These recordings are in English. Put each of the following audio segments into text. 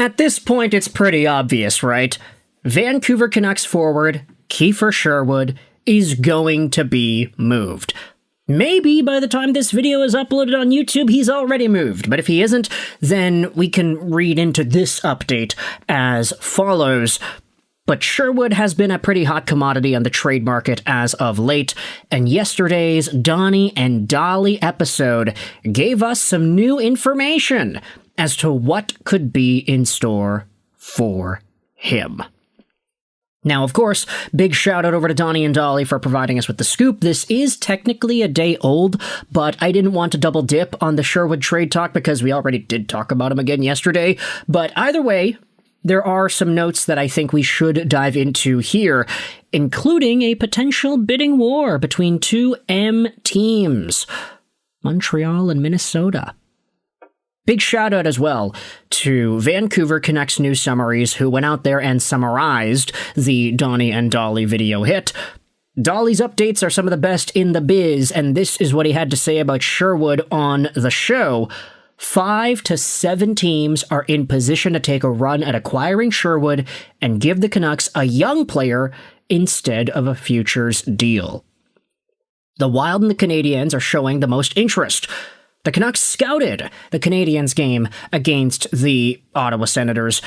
At this point, it's pretty obvious, right? Vancouver Canucks forward Kiefer Sherwood is going to be moved. Maybe by the time this video is uploaded on YouTube, he's already moved, but if he isn't, then we can read into this update as follows. But Sherwood has been a pretty hot commodity on the trade market as of late, and yesterday's Donnie and Dolly episode gave us some new information as to what could be in store for him. Now, of course, big shout out over to Donnie and Dolly for providing us with the scoop. This is technically a day old, but I didn't want to double dip on the Sherwood trade talk because we already did talk about him again yesterday. But either way, there are some notes that I think we should dive into here, including a potential bidding war between two M teams, Montreal and Minnesota. Big shout out as well to Vancouver Canucks news summaries who went out there and summarized the Donnie and Dolly video hit. Dolly's updates are some of the best in the biz, and this is what he had to say about Sherwood on the show. 5 to 7 teams are in position to take a run at acquiring Sherwood and give the Canucks a young player instead of a futures deal. The Wild and the Canadiens are showing the most interest. The Canucks scouted the Canadiens game against the Ottawa Senators,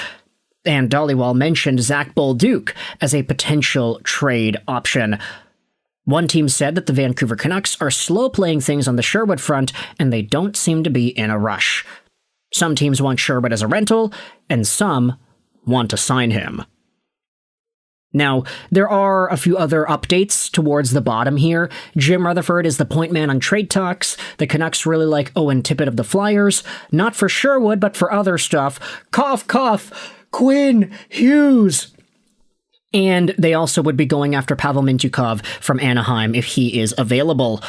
and Dollywall mentioned Zach Bolduc as a potential trade option. One team said that the Vancouver Canucks are slow playing things on the Sherwood front, and they don't seem to be in a rush. Some teams want Sherwood as a rental, and some want to sign him. Now, there are a few other updates towards the bottom here. Jim Rutherford is the point man on trade talks. The Canucks really like Owen Tippett of the Flyers. Not for Sherwood, but for other stuff. Cough, cough, Quinn Hughes. And they also would be going after Pavel Mintyukov from Anaheim if he is available.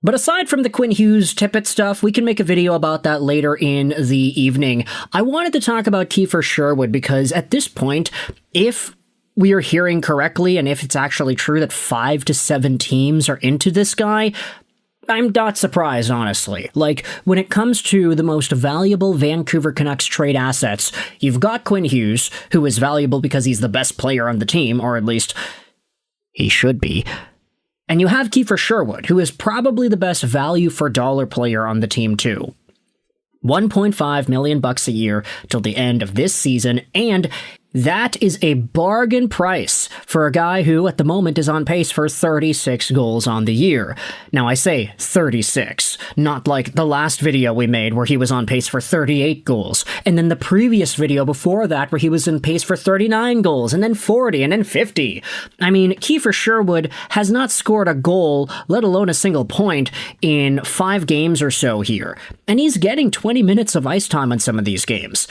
But aside from the Quinn Hughes Tippett stuff, we can make a video about that later in the evening. I wanted to talk about Kiefer Sherwood because at this point, if we are hearing correctly, and if it's actually true that 5 to 7 teams are into this guy, I'm not surprised, honestly. Like, when it comes to the most valuable Vancouver Canucks trade assets, you've got Quinn Hughes, who is valuable because he's the best player on the team, or at least he should be. And you have Kiefer Sherwood, who is probably the best value for dollar player on the team, too. $1.5 million a year till the end of this season, and that is a bargain price for a guy who, at the moment, is on pace for 36 goals on the year. Now, I say 36, not like the last video we made where he was on pace for 38 goals, and then the previous video before that where he was on pace for 39 goals, and then 40, and then 50. I mean, Kiefer Sherwood has not scored a goal, let alone a single point, in 5 games or so here, and he's getting 20 minutes of ice time on some of these games.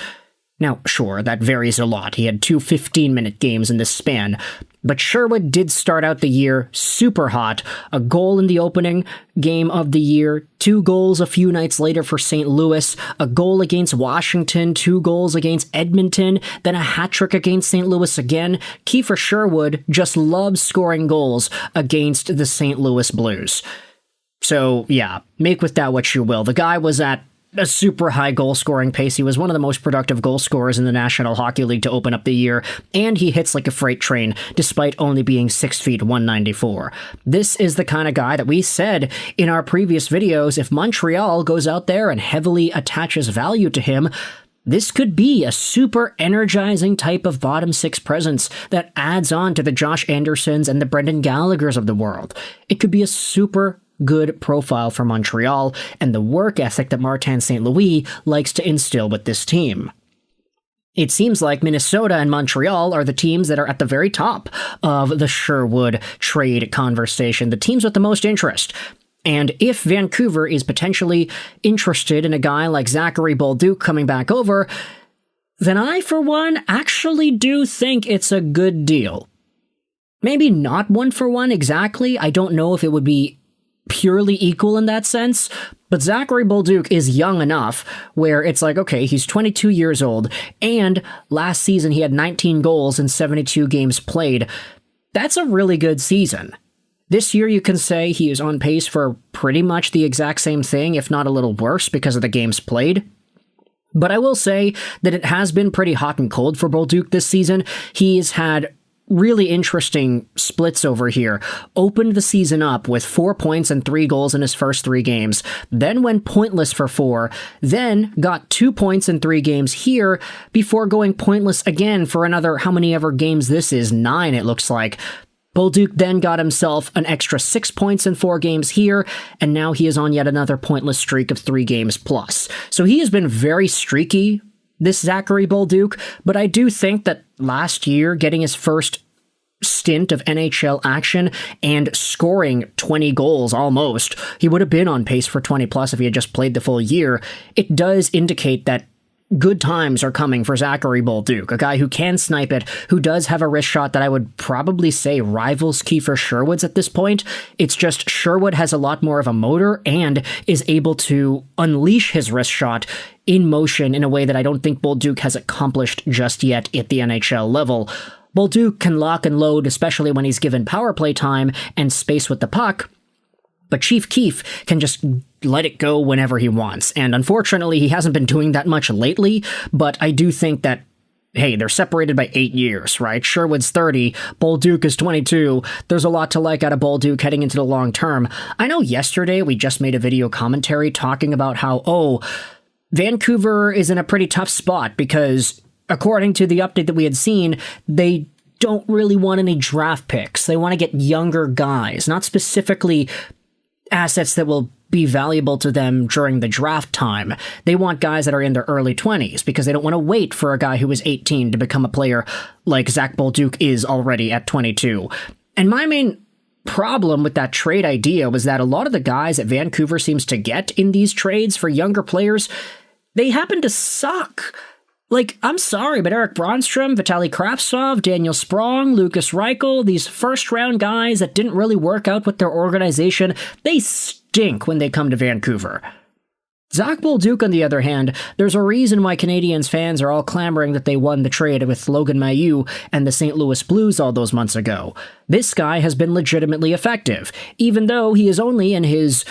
Now, sure, that varies a lot. He had 2 15-minute games in this span, but Sherwood did start out the year super hot. A goal in the opening game of the year, 2 goals a few nights later for St. Louis, a goal against Washington, 2 goals against Edmonton, then a hat-trick against St. Louis again. Kiefer Sherwood just loves scoring goals against the St. Louis Blues. So, yeah, make with that what you will. The guy was at a super high goal scoring pace. He was one of the most productive goal scorers in the National Hockey League to open up the year, and he hits like a freight train despite only being 6 feet 194. This is the kind of guy that we said in our previous videos, if Montreal goes out there and heavily attaches value to him, this could be a super energizing type of bottom 6 presence that adds on to the Josh Andersons and the Brendan Gallaghers of the world. It could be a super good profile for Montreal and the work ethic that Martin St. Louis likes to instill with this team. It seems like Minnesota and Montreal are the teams that are at the very top of the Sherwood trade conversation, the teams with the most interest. And if Vancouver is potentially interested in a guy like Zachary Bolduc coming back over, then I, for one, actually do think it's a good deal. Maybe not 1-for-1 exactly. I don't know if it would be purely equal in that sense, but Zachary Bolduc is young enough where it's like, okay, he's 22 years old, and last season he had 19 goals in 72 games played. That's a really good season. This year you can say he is on pace for pretty much the exact same thing, if not a little worse, because of the games played. But I will say that it has been pretty hot and cold for Bolduc this season. He's had really interesting splits over here. Opened the season up with 4 points and 3 goals in his first 3 games, then went pointless for 4, then got 2 points in 3 games here before going pointless again for another, how many ever games this is, 9 it looks like. Bolduc then got himself an extra 6 points in 4 games here, and now he is on yet another pointless streak of 3 games plus. So he has been very streaky, this Zachary Bolduc, but I do think that last year, getting his first stint of NHL action and scoring 20 goals almost, he would have been on pace for 20 plus if he had just played the full year. It does indicate that good times are coming for Zachary Bolduc, a guy who can snipe it, who does have a wrist shot that I would probably say rivals Kiefer Sherwood's at this point. It's just Sherwood has a lot more of a motor and is able to unleash his wrist shot in motion in a way that I don't think Bolduc has accomplished just yet at the NHL level. Bolduc can lock and load, especially when he's given power play time and space with the puck, but Chief Keef can just let it go whenever he wants. And unfortunately, he hasn't been doing that much lately, but I do think that, hey, they're separated by 8 years, right? Sherwood's 30, Bolduc is 22. There's a lot to like out of Bolduc heading into the long term. I know yesterday we just made a video commentary talking about how, Vancouver is in a pretty tough spot because, according to the update that we had seen, they don't really want any draft picks. They want to get younger guys, not specifically assets that will be valuable to them during the draft time. They want guys that are in their early 20s because they don't want to wait for a guy who is 18 to become a player like Zach Bolduc is already at 22. And my main problem with that trade idea was that a lot of the guys that Vancouver seems to get in these trades for younger players, they happen to suck. Like, I'm sorry, but Eric Bronstrom, Vitaly Kravtsov, Daniel Sprong, Lucas Reichel, these first-round guys that didn't really work out with their organization, they stink when they come to Vancouver. Zach Bolduc, on the other hand, there's a reason why Canadiens fans are all clamoring that they won the trade with Logan Mailloux and the St. Louis Blues all those months ago. This guy has been legitimately effective, even though he is only in his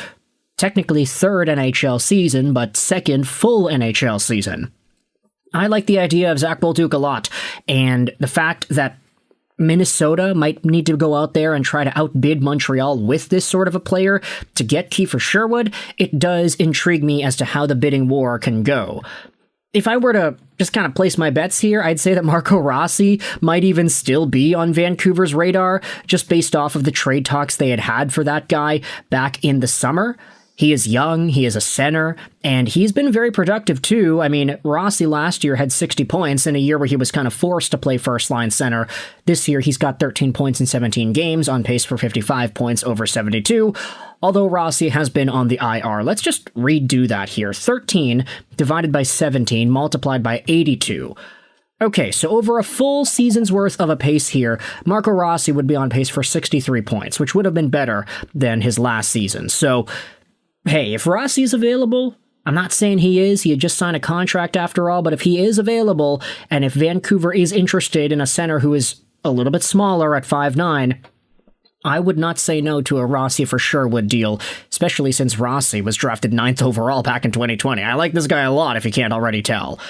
technically 3rd NHL season, but 2nd full NHL season. I like the idea of Zach Bolduc a lot, and the fact that Minnesota might need to go out there and try to outbid Montreal with this sort of a player to get Kiefer Sherwood, it does intrigue me as to how the bidding war can go. If I were to just kind of place my bets here, I'd say that Marco Rossi might even still be on Vancouver's radar, just based off of the trade talks they had for that guy back in the summer. He is young, he is a center, and he's been very productive too. I mean, Rossi last year had 60 points in a year where he was kind of forced to play first-line center. This year, he's got 13 points in 17 games, on pace for 55 points over 72, although Rossi has been on the IR. Let's just redo that here. 13 divided by 17 multiplied by 82. Okay, so over a full season's worth of a pace here, Marco Rossi would be on pace for 63 points, which would have been better than his last season. So, hey, if Rossi's available, I'm not saying he is, he had just signed a contract after all, but if he is available, and if Vancouver is interested in a center who is a little bit smaller at 5'9", I would not say no to a Rossi for Sherwood deal, especially since Rossi was drafted 9th overall back in 2020. I like this guy a lot, if you can't already tell.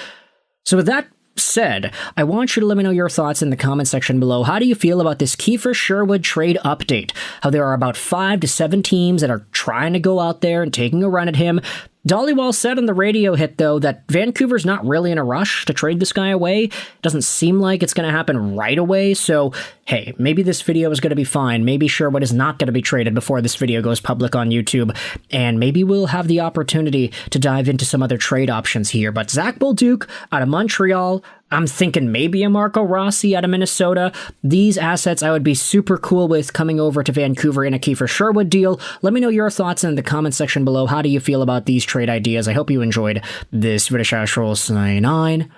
So with that said, I want you to let me know your thoughts in the comment section below. How do you feel about this Kiefer Sherwood trade update? How there are about 5 to 7 teams that are trying to go out there and taking a run at him. Dollywall said on the radio hit, though, that Vancouver's not really in a rush to trade this guy away. Doesn't seem like it's going to happen right away, so hey, maybe this video is going to be fine. Maybe Sherwood is not going to be traded before this video goes public on YouTube, and maybe we'll have the opportunity to dive into some other trade options here. But Zach Bolduc out of Montreal, I'm thinking maybe a Marco Rossi out of Minnesota. These assets I would be super cool with coming over to Vancouver in a Kiefer Sherwood deal. Let me know your thoughts in the comment section below. How do you feel about these trade ideas? I hope you enjoyed this video. 9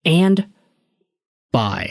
and bye.